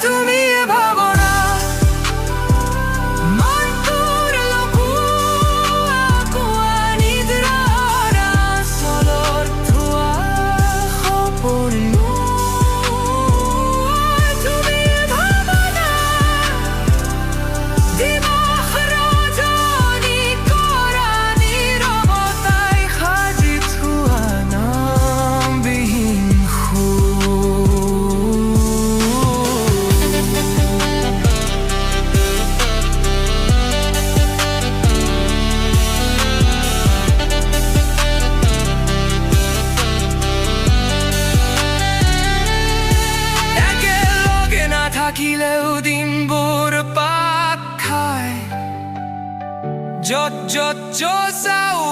তুমি এ ভাবনা মন করলো কুয়া কুয়া নিদ্রারা সলর ধোয়া খবরলো তুমি এ ভাবনা দিমাগ রজনী করা নীরবতায় খাজি ছুয়া নামবিহীন থাকিলেও দিনবোৰ পাক খায় য'ত য'ত যাওঁ